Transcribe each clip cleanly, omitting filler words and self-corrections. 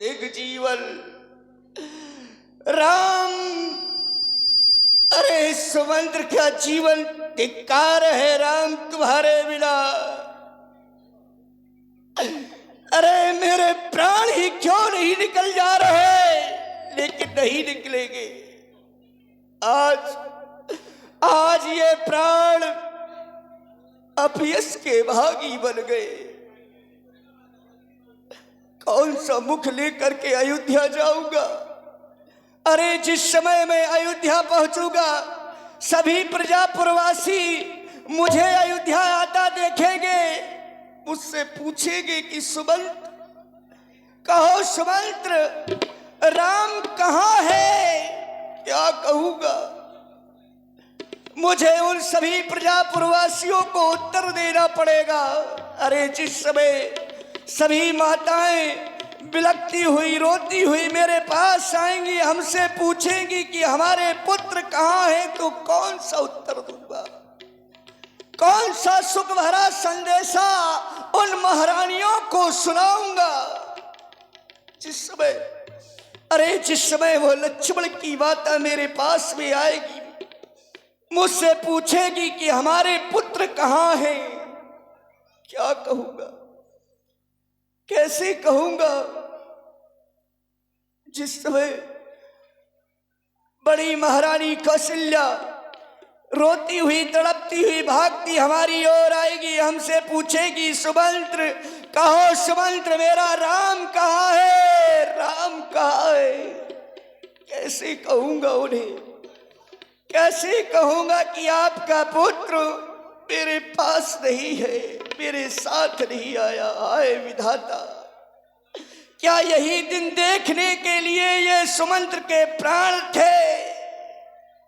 एक जीवन राम। अरे सुमंत्र का जीवन धिक्कार है राम तुम्हारे बिना। अरे मेरे प्राण ही क्यों नहीं निकल जा रहे, लेकिन नहीं निकलेंगे। आज ये प्राण अपयश के भागी बन गए। कौन सा मुख लेकर के अयोध्या जाऊंगा। अरे जिस समय मैं अयोध्या पहुंचूंगा सभी प्रजापुरवासी मुझे अयोध्या आता देखेंगे, मुझसे पूछेंगे कि सुमंत्र, कहो सुमंत्र राम कहाँ है। क्या कहूंगा, मुझे उन सभी प्रजापुरवासियों को उत्तर देना पड़ेगा। अरे जिस समय सभी माताएं बिलखती हुई रोती हुई मेरे पास आएंगी, हमसे पूछेंगी कि हमारे पुत्र कहाँ हैं, तो कौन सा उत्तर दूंगा, कौन सा सुख भरा संदेशा उन महारानियों को सुनाऊंगा। जिस समय वो लक्ष्मण की माता मेरे पास में आएगी, मुझसे पूछेगी कि हमारे पुत्र कहाँ हैं, क्या कहूंगा, कैसे कहूंगा। जिस समय बड़ी महारानी कौशल्या रोती हुई तड़पती हुई भागती हमारी ओर आएगी, हमसे पूछेगी सुमंत्र, कहो सुमंत्र मेरा राम कहाँ है, राम कहाँ है। कैसे कहूंगा उन्हें, कैसे कहूंगा कि आपका पुत्र मेरे पास नहीं है, मेरे साथ नहीं आया। आए विधाता, क्या यही दिन देखने के लिए ये सुमंत्र के प्राण थे।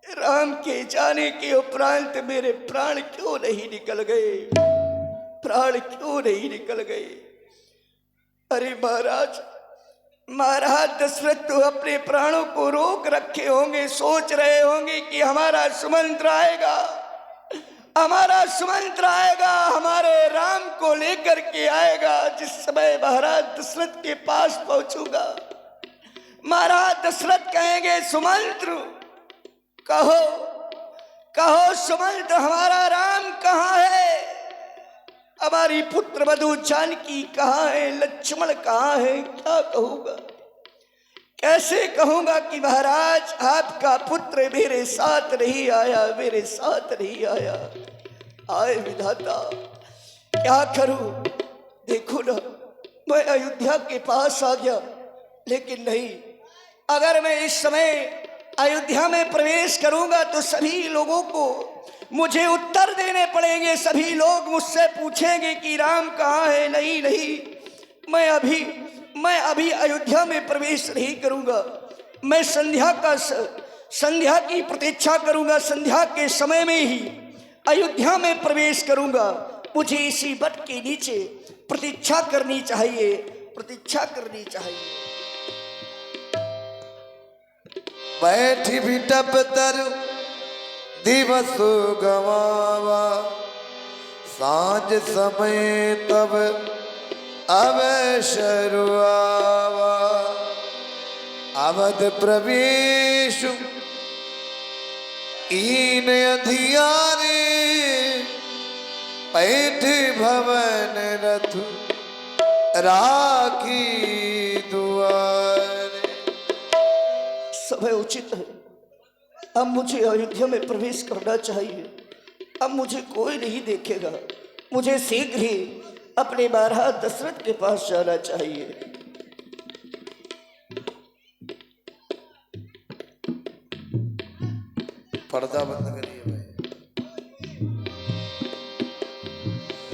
राम के जाने के उपरांत मेरे प्राण क्यों नहीं निकल गए, प्राण क्यों नहीं निकल गए। अरे महाराज दशरथ तो अपने प्राणों को रोक रखे होंगे, सोच रहे होंगे कि हमारा सुमंत्र आएगा, हमारा सुमंत्र आएगा, हमारे राम को लेकर के आएगा। जिस समय महाराज दशरथ के पास पहुंचूंगा, महाराज दशरथ कहेंगे सुमंत्र, कहो कहो सुमंत्र हमारा राम कहाँ है, हमारी पुत्र वधू जानकी कहाँ है, लक्ष्मण कहाँ है। क्या कहूंगा, कैसे कहूंगा कि महाराज आपका पुत्र मेरे साथ नहीं आया, मेरे साथ नहीं आया। आए विधाता, क्या करूं। देखो ना, मैं अयोध्या के पास आ गया, लेकिन नहीं, अगर मैं इस समय अयोध्या में प्रवेश करूंगा तो सभी लोगों को मुझे उत्तर देने पड़ेंगे। सभी लोग मुझसे पूछेंगे कि राम कहाँ है। नहीं नहीं, मैं अभी अयोध्या में प्रवेश नहीं करूंगा। मैं संध्या की प्रतीक्षा करूंगा, संध्या के समय में ही अयोध्या में प्रवेश करूंगा। मुझे इसी वट के नीचे प्रतीक्षा करनी चाहिए, प्रतीक्षा करनी चाहिए। बैठी बिटप तरु दिवस गवावा, सांझ समय तब अवसर आवा। अवध प्रवेश कीन अधियारे, पैठ भवन रथ राखी दुआरे। समय उचित है, अब मुझे अयोध्या में प्रवेश करना चाहिए। अब मुझे कोई नहीं देखेगा, मुझे शीघ्र ही अपने महाराज दशरथ के पास जाना चाहिए। पर्दा बंद करिए भाई।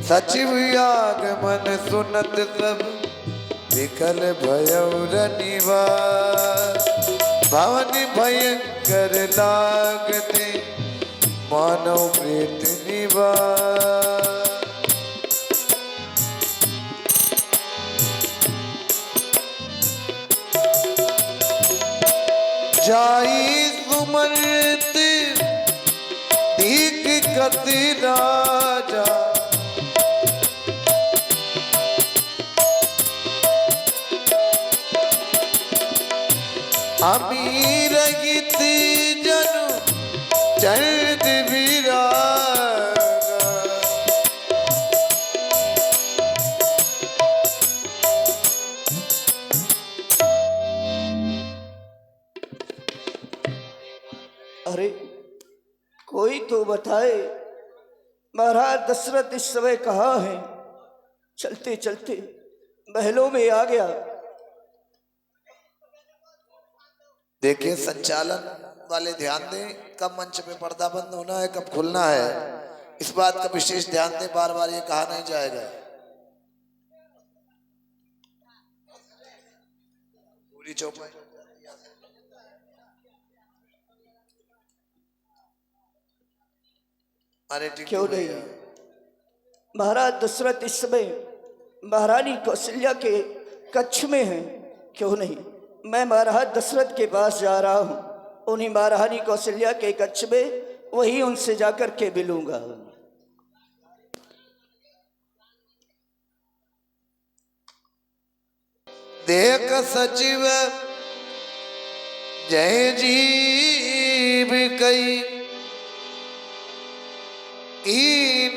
सचिव आगमन सुनत सब विकल भयौर निवास। भवन भयंकर लागते मानव प्रेत निवास। जाई सुमंत दीक कति राजा। अमीर गीत जनु चंद विरागा। अरे कोई तो बताए महाराज दशरथ इस समय कहाँ है? चलते चलते महलों में आ गया। देखिए संचालन वाले ध्यान दें, कब मंच पे पर्दा बंद होना है, कब खुलना है, इस बात का विशेष ध्यान दें। बार बार ये कहा नहीं जाएगा। पूरी चौपाई अरे क्यों नहीं? महाराज दशरथ इस समय महारानी कौशल्या के कक्ष में हैं। क्यों नहीं, मैं महाराज दशरथ के पास जा रहा हूं, उन्हीं महारानी कौशल्या के कक्ष में, वहीं उनसे जाकर के मिलूंगा। देख सचिव जय जीव कई कीन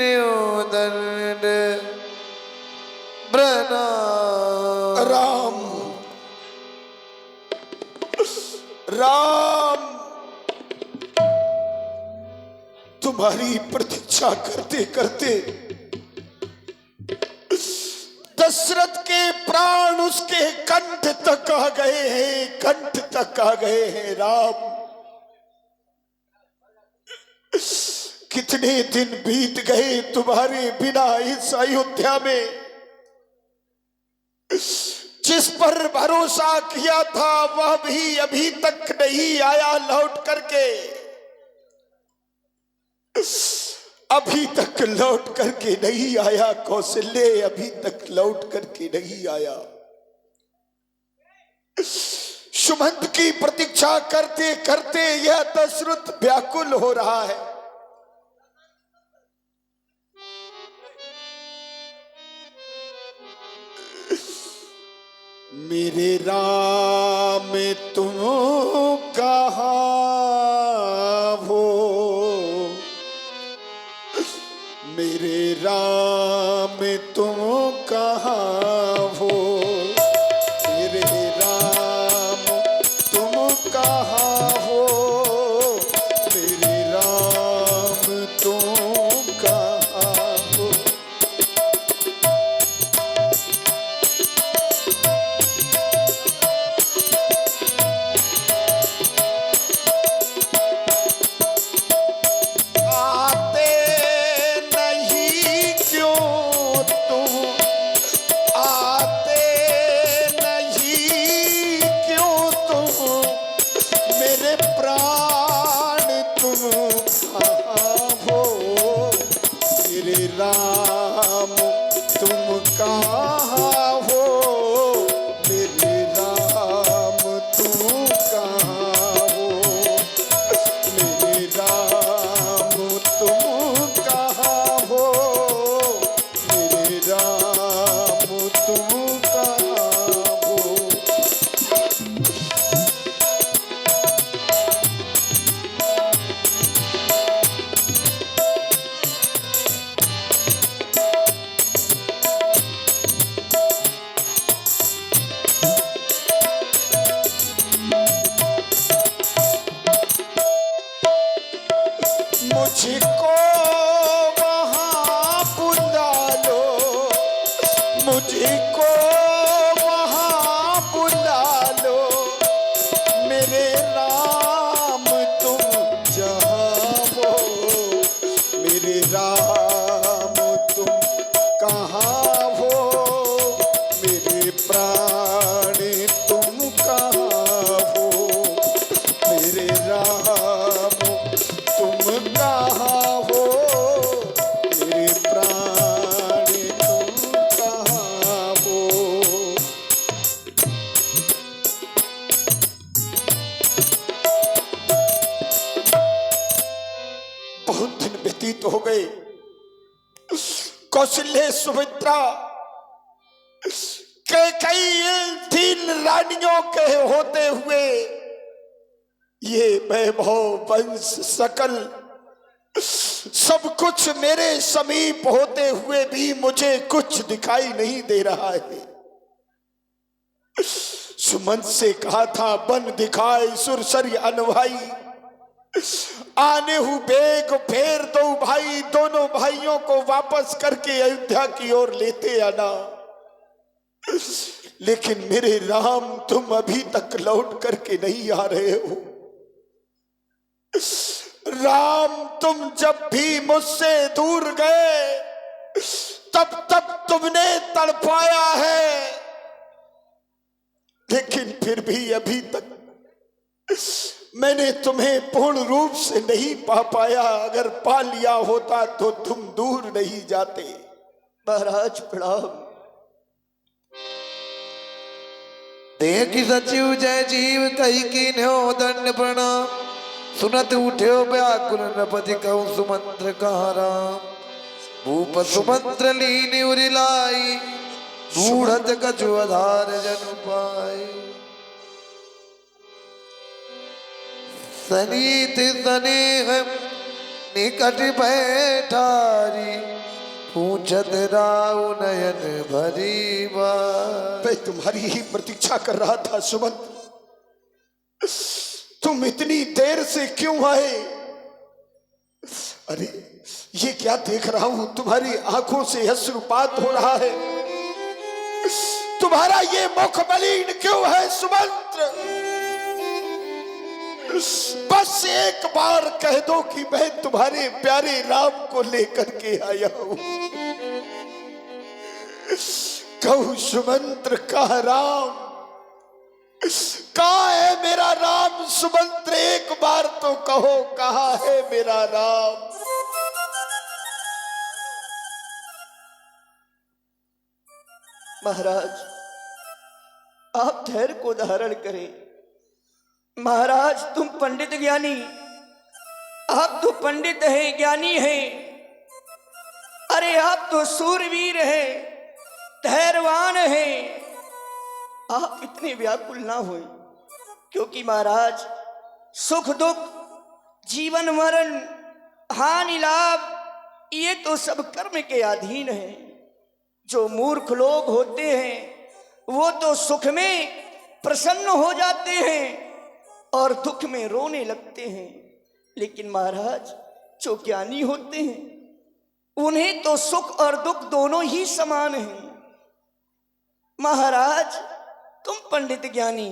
दंड ब्रना। राम राम, तुम्हारी प्रतीक्षा करते करते दशरथ के प्राण उसके कंठ तक आ गए हैं, कंठ तक आ गए हैं। राम, कितने दिन बीत गए तुम्हारे बिना इस अयोध्या में। जिस पर भरोसा किया था वह भी अभी तक नहीं आया लौट करके, अभी तक लौट करके नहीं आया। कौशल्य अभी तक लौट करके नहीं आया। सुमंत की प्रतीक्षा करते करते यह दशरथ व्याकुल हो रहा है। मेरे राम तुम कहाँ हो, मेरे राम तुम कहाँ हो, मेरे राम तुम कहाँ हो, मेरे राम तुम कहाँ हो। राम तुम कहाँ हो, मेरे राम तुम कहाँ हो, मेरे राम तुम कहाँ हो, मेरे राम तुम कहाँ हो। मुझको वहाँ बुला लो, मुझको वहाँ बुला लो, मेरे राम तुम जहाँ हो, मेरे राम तुम कहाँ हो, मेरे प्राण तुम कहाँ हो, मेरे राम तुम कहाँ हो, मेरे प्राण तुम कहाँ हो। बहुत दिन व्यतीत हो गए। कौशल्य, सुमित्रा, कई 3 रानियों के होते हुए ये वैभव वंश सकल सब कुछ मेरे समीप होते हुए भी मुझे कुछ दिखाई नहीं दे रहा है। सुमंत से कहा था बन दिखाए सुरसरी अनभाई, आने हूं बेग फेर दो भाई, दोनों भाइयों को वापस करके अयोध्या की ओर लेते आना। लेकिन मेरे राम तुम अभी तक लौट करके नहीं आ रहे हो। राम तुम जब भी मुझसे दूर गए तब तब तुमने तड़पाया है, लेकिन फिर भी अभी तक मैंने तुम्हें पूर्ण रूप से नहीं पा पाया। अगर पा लिया होता तो तुम दूर नहीं जाते। महाराज प्रणाम। देखी सचिव जय जीव कही कीन्हो दंड प्रणाम, सुनत उठ्यो व्याकुल नृपति कहूँ सुमंत्र कहा राम। भूप सुमंत्र लीन उरिलाई, बूढ़त कछु आधार जनु पाई। सनीत स्नेह निकट बैठारी, पूछत राव नयन भरी बार। मैं तुम्हारी ही प्रतीक्षा कर रहा था सुमंत, तुम इतनी देर से क्यों आए? अरे ये क्या देख रहा हूं, तुम्हारी आंखों से अश्रुपात हो रहा है। तुम्हारा ये मुख मलिन क्यों है सुमंत्र? बस एक बार कह दो कि मैं तुम्हारे प्यारे राम को लेकर के आया हूं। कहूं सुमंत्र कहा राम, कहाँ है मेरा राम? सुमंत्र एक बार तो कहो कहाँ है मेरा राम? महाराज आप धैर्य को धारण करें। महाराज तुम पंडित ज्ञानी, आप तो पंडित हैं, ज्ञानी हैं। अरे आप तो सूरवीर हैं, धैर्यवान हैं। आप इतने व्याकुल ना होए, क्योंकि महाराज सुख दुख, जीवन मरण, हानि लाभ ये तो सब कर्म के अधीन है। जो मूर्ख लोग होते हैं वो तो सुख में प्रसन्न हो जाते हैं और दुख में रोने लगते हैं। लेकिन महाराज जो ज्ञानी होते हैं उन्हें तो सुख और दुख दोनों ही समान हैं। महाराज तुम पंडित ज्ञानी,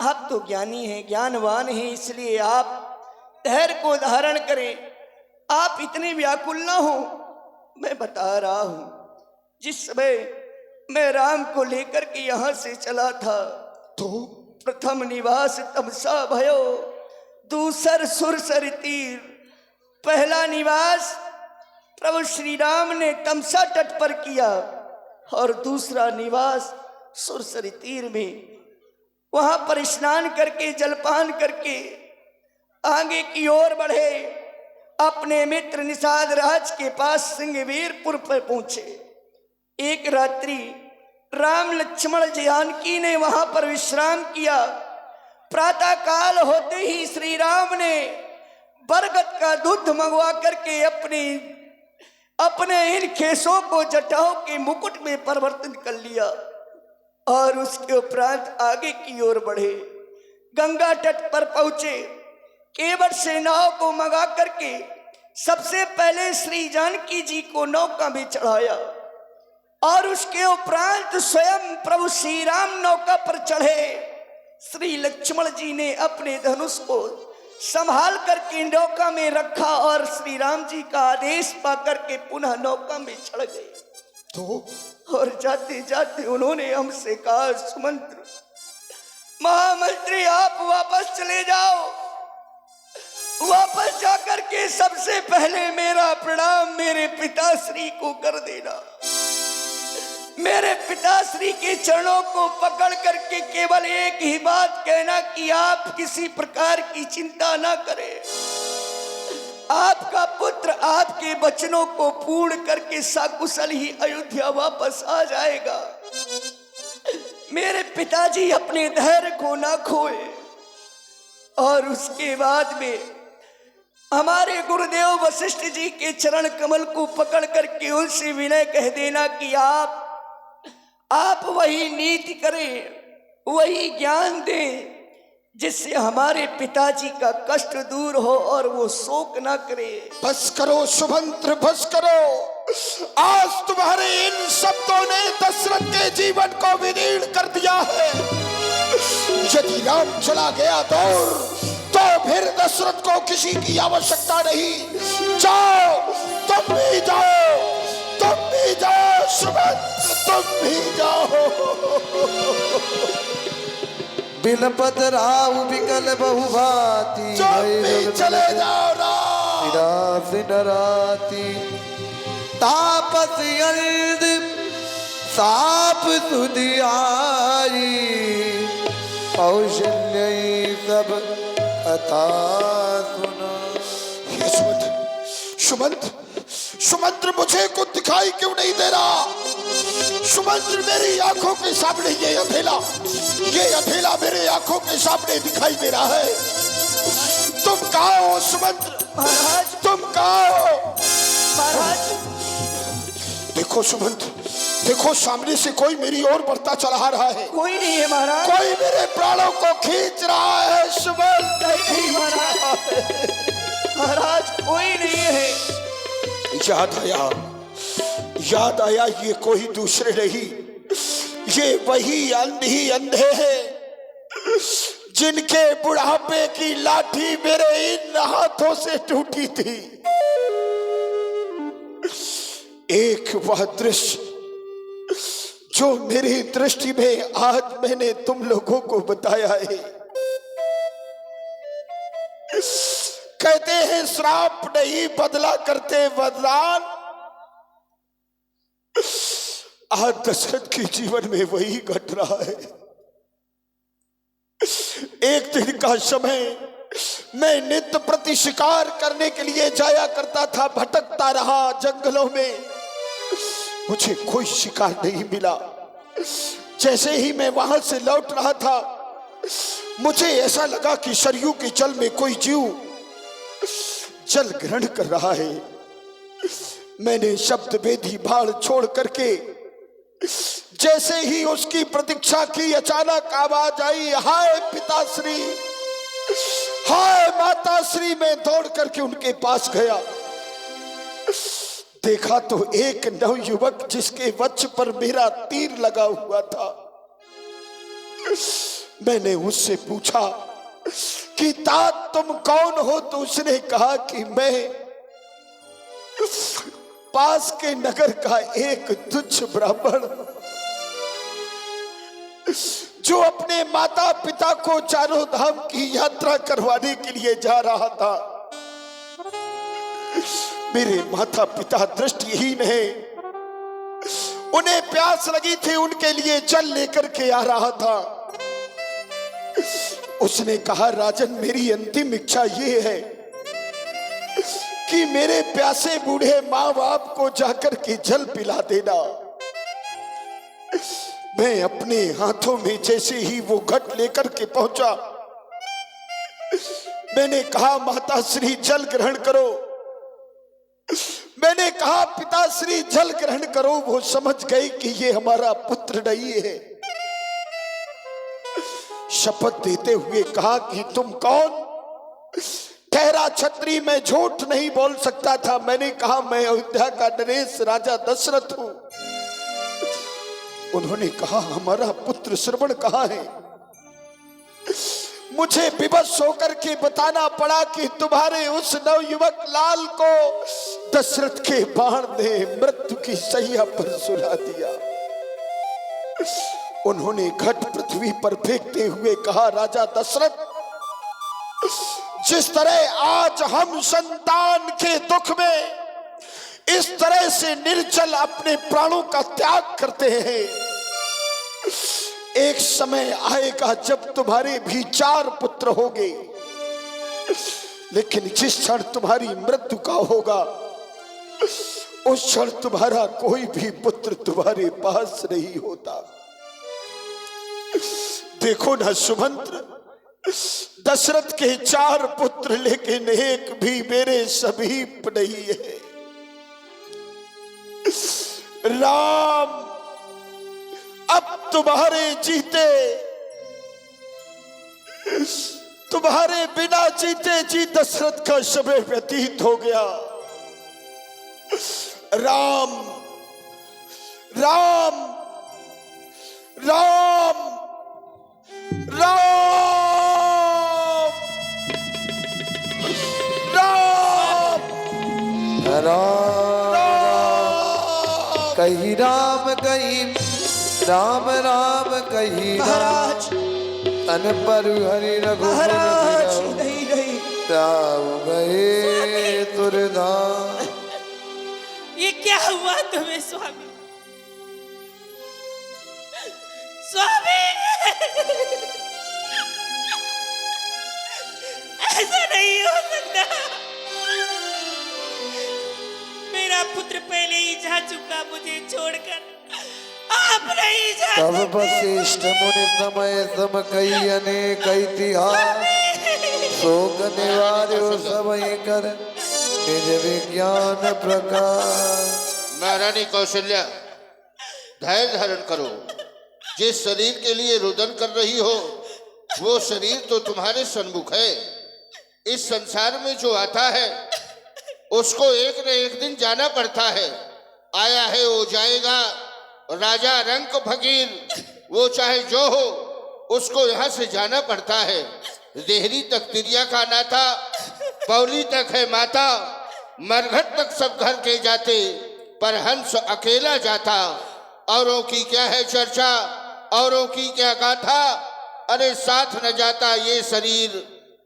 आप तो ज्ञानी हैं, ज्ञानवान हैं, इसलिए आप धैर्य को धारण करें। आप इतने व्याकुल ना हो। मैं बता रहा हूं, जिस समय मैं राम को लेकर के यहां से चला था तो प्रथम निवास तमसा भयो, दूसर सुरसर तीर। पहला निवास प्रभु श्री राम ने तमसा तट पर किया और दूसरा निवास सुरसर तीर में। वहां पर स्नान करके जलपान करके आगे की ओर बढ़े। अपने मित्र निषाद राज के पास सिंहवीरपुर पर पहुंचे। एक रात्रि राम लक्ष्मण जानकी ने वहां पर विश्राम किया। प्रातः काल होते ही श्री राम ने बरगद का दूध मंगवा करके अपने इन केशों को जटाओं के मुकुट में परिवर्तित कर लिया और उसके उपरांत आगे की ओर बढ़े। गंगा तट पर पहुंचे। केवट से नाव को मंगा करके सबसे पहले श्री जानकी जी को नौका में चढ़ाया और उसके उपरांत स्वयं प्रभु श्री राम नौका पर चढ़े। श्री लक्ष्मण जी ने अपने धनुष को संभाल करके नौका में रखा और श्री राम जी का आदेश पा करके पुनः नौका में चढ़ गए। तो और जाते जाते उन्होंने हमसे कहा, सुमंत्र महामंत्री आप वापस चले जाओ। वापस जाकर के सबसे पहले मेरा प्रणाम मेरे पिताश्री को कर देना। मेरे पिताश्री के चरणों को पकड़ करके केवल एक ही बात कहना कि आप किसी प्रकार की चिंता ना करें। आपका पुत्र आपके वचनों को पूर्ण करके सकुशल ही अयोध्या वापस आ जाएगा। मेरे पिताजी अपने धैर्य को ना खोए और उसके बाद में हमारे गुरुदेव वशिष्ठ जी के चरण कमल को पकड़ करके उनसे विनय कह देना कि आप वही नीति करें, वही ज्ञान दें जिससे हमारे पिताजी का कष्ट दूर हो और वो शोक ना करे। बस करो सुमंत्र, बस करो। आज तुम्हारे इन शब्दों ने दशरथ के जीवन को विदीर्ण कर दिया है। यदि राम चला गया तो फिर दशरथ को किसी की आवश्यकता नहीं। जाओ, तुम भी जाओ, तुम भी जाओ सुमंत्र, तुम भी जाओ। बिलपत राव विकल बहुभाती, चले जाओ राम। डराती तापस अर्द साप सुधियाई, कौशल्य सब कथा सुना। सुमंत्र मुझे कुछ दिखाई क्यों नहीं दे रहा? सुमंत्र मेरी आंखों के सामने ये अधेला मेरे आंखों के सामने दिखाई दे रहा है। तुम कहाँ हो सुमंत्र? महाराज, तुम कहाँ हो? महाराज देखो सुमंत्र, देखो सामने से कोई मेरी ओर बढ़ता चला रहा है। कोई नहीं है महाराज। कोई मेरे प्राणों को खींच रहा है सुमंत्र। नहीं महाराज, महाराज कोई नहीं है। याद आया ये कोई दूसरे नहीं, ये वही अंधे हैं जिनके बुढ़ापे की लाठी मेरे इन हाथों से टूटी थी। एक वह दृश्य जो मेरी दृष्टि में आज मैंने तुम लोगों को बताया है। कहते हैं श्राप नहीं बदला करते वरदान। आज दशरथ के जीवन में वही घट रहा है। एक दिन का समय मैं नित्य प्रति शिकार करने के लिए जाया करता था, भटकता रहा जंगलों में, मुझे कोई शिकार नहीं मिला। जैसे ही मैं वहां से लौट रहा था, मुझे ऐसा लगा कि सरयू के जल में कोई जीव जल ग्रहण कर रहा है। मैंने शब्द वेदी बाण छोड़ करके जैसे ही उसकी प्रतीक्षा की, अचानक आवाज आई, हाय पिताश्री, हाय माताश्री। मैं दौड़ करके उनके पास गया, देखा तो एक नवयुवक जिसके वक्ष पर मेरा तीर लगा हुआ था। मैंने उससे पूछा कि तात तुम कौन हो? तो उसने कहा कि मैं पास के नगर का एक तुच्छ ब्राह्मण जो अपने माता पिता को चारों धाम की यात्रा करवाने के लिए जा रहा था। मेरे माता पिता दृष्टिहीन है, उन्हें प्यास लगी थी, उनके लिए जल लेकर के आ रहा था। उसने कहा राजन, मेरी अंतिम इच्छा ये है कि मेरे प्यासे बूढ़े माँ बाप को जाकर के जल पिला देना। मैं अपने हाथों में जैसे ही वो घट लेकर के पहुंचा, मैंने कहा माताश्री जल ग्रहण करो। मैंने कहा पिताश्री जल ग्रहण करो। वो समझ गए कि ये हमारा पुत्र नहीं है। शपथ देते हुए कहा कि तुम कौन? ठहरा छत्री, मैं झूठ नहीं बोल सकता था। मैंने कहा मैं अयोध्या का नरेश राजा दशरथ हूं। उन्होंने कहा हमारा पुत्र श्रवण कहाँ है? मुझे विवश होकर के बताना पड़ा कि तुम्हारे उस नवयुवक लाल को दशरथ के बाण ने मृत्यु की सैया पर सुला दिया। उन्होंने घट पृथ्वी पर फेंकते हुए कहा राजा दशरथ, जिस तरह आज हम संतान के दुख में इस तरह से निर्जल अपने प्राणों का त्याग करते हैं, एक समय आएगा जब तुम्हारे भी 4 पुत्र होंगे, लेकिन जिस क्षण तुम्हारी मृत्यु का होगा उस क्षण तुम्हारा कोई भी पुत्र तुम्हारे पास नहीं होता। देखो ना सुमंत्र, दशरथ के 4 पुत्र लेकिन एक भी मेरे समीप नहीं है। राम, अब तुम्हारे जीते, तुम्हारे बिना जीते जी दशरथ का समय व्यतीत हो गया। राम राम राम राम राम राम कहीं राम कहीं राम राम कहीं महाराज तन पर हरि रघुबर महाराज बिरहु। नहीं नहीं जाऊ गए तुरधाम। ये क्या हुआ तुम्हें स्वामी? स्वामी, ऐसा नहीं हो सकता। मेरा पुत्र पहले ही जा चुका मुझे छोड़कर, आप नहीं जा तब सकते। वशिष्ठ मुनि समय सम कई अनेक इतिहास शोक निवार्यो सबहि कर निज विज्ञान प्रकाश। महारानी कौशल्या, धैर्य धारण करो। जिस शरीर के लिए रुदन कर रही हो वो शरीर तो तुम्हारे सन्मुख है। इस संसार में जो आता है उसको एक न एक दिन जाना पड़ता है। आया है वो जाएगा। राजा रंक फकीर वो चाहे जो हो उसको यहाँ से जाना पड़ता है। देहरी तक तिरिया का नाता, पौली तक है माता, मरघट तक सब घर के जाते, पर हंस अकेला जाता। औरों की क्या है चर्चा, औरों की क्या गाथा, अरे साथ न जाता ये शरीर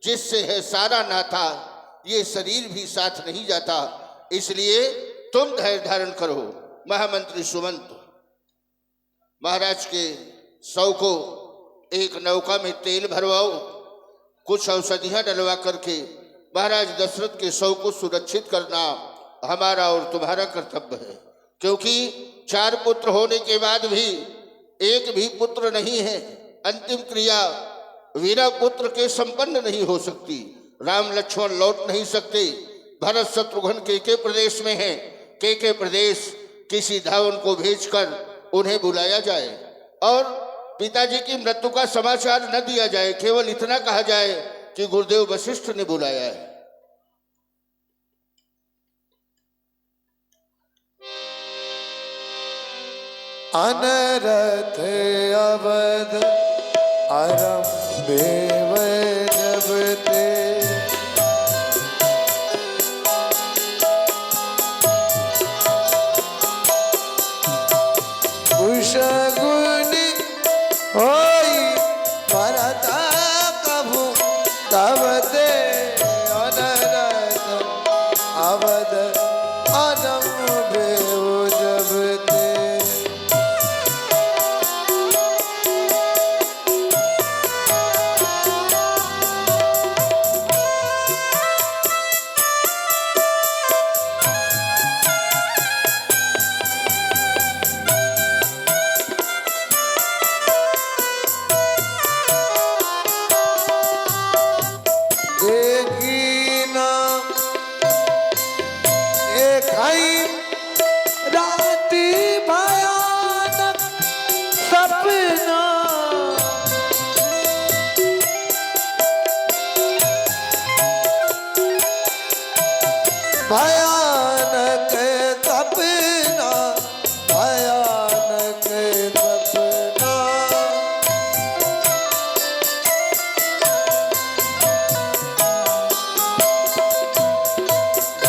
जिससे है सारा नाता। ये शरीर भी साथ नहीं जाता, इसलिए तुम धैर्य धारण करो। महामंत्री सुमंत महाराज के सौ को एक नौका में तेल भरवाओ, कुछ औषधियां डलवा करके महाराज दशरथ के शव को सुरक्षित करना हमारा और तुम्हारा कर्तव्य है। क्योंकि 4 पुत्र होने के बाद भी एक भी पुत्र नहीं है। अंतिम क्रिया वीरा पुत्र के संपन्न नहीं हो सकती। राम लक्ष्मण लौट नहीं सकते। भरत शत्रुघ्न के प्रदेश में है। के प्रदेश किसी धावन को भेजकर उन्हें बुलाया जाए और पिताजी की मृत्यु का समाचार न दिया जाए, केवल इतना कहा जाए कि गुरुदेव वशिष्ठ ने बुलाया है। अनरथ अवध आरंभे जब ते कुशगुनि होई भरत कभु तब ते अनरथ अवध आरंभे जब ते। भयानक सपना भयानक सपना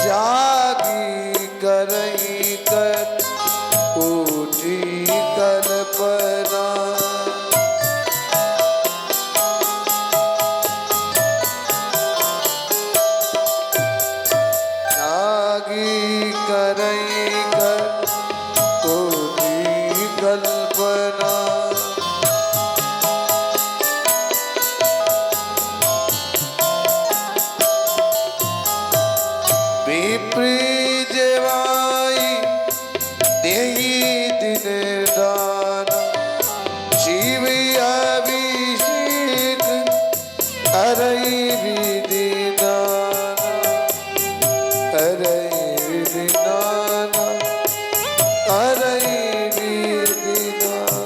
जागी करई कर उठी कल्पना अरई विधि नाना, अरई विधि नाना, अरई विधि नाना।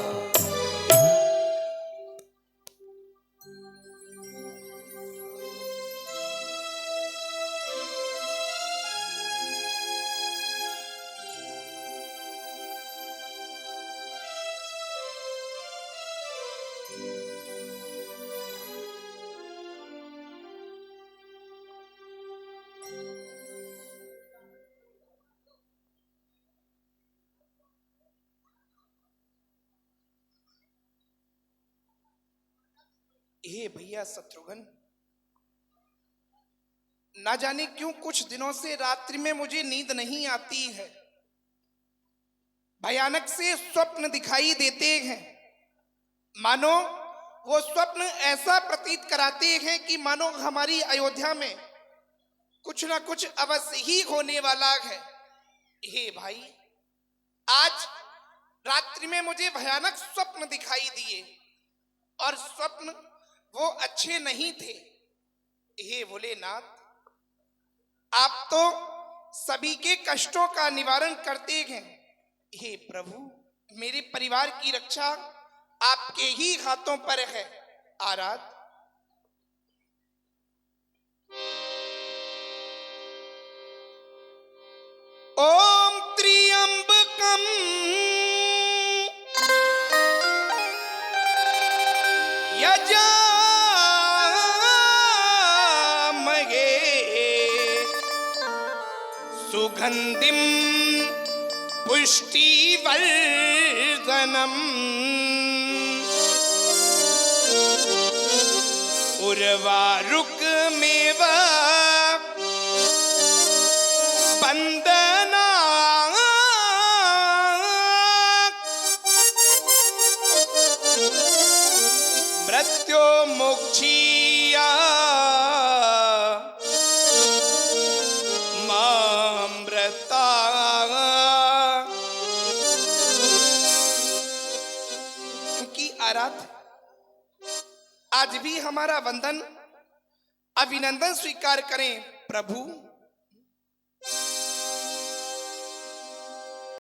हे भैया शत्रुघ्न, ना जाने क्यों कुछ दिनों से रात्रि में मुझे नींद नहीं आती है। भयानक से स्वप्न दिखाई देते हैं, मानो वो स्वप्न ऐसा प्रतीत कराते हैं कि मानो हमारी अयोध्या में कुछ ना कुछ अवश्य ही होने वाला है। हे भाई, आज रात्रि में मुझे भयानक स्वप्न दिखाई दिए और स्वप्न वो अच्छे नहीं थे। हे भोलेनाथ, आप तो सभी के कष्टों का निवारण करते हैं। हे प्रभु, मेरे परिवार की रक्षा आपके ही हाथों पर है। आराध ओम त्र्यंबकम यजामहे सुगंधिम पुष्टिवर्धनम उर्वारुकमेव वंदना मृत्यो मोक्षीया मामृता। क्योंकि आराध आज भी हमारा वंदन अभिनंदन स्वीकार करें प्रभु।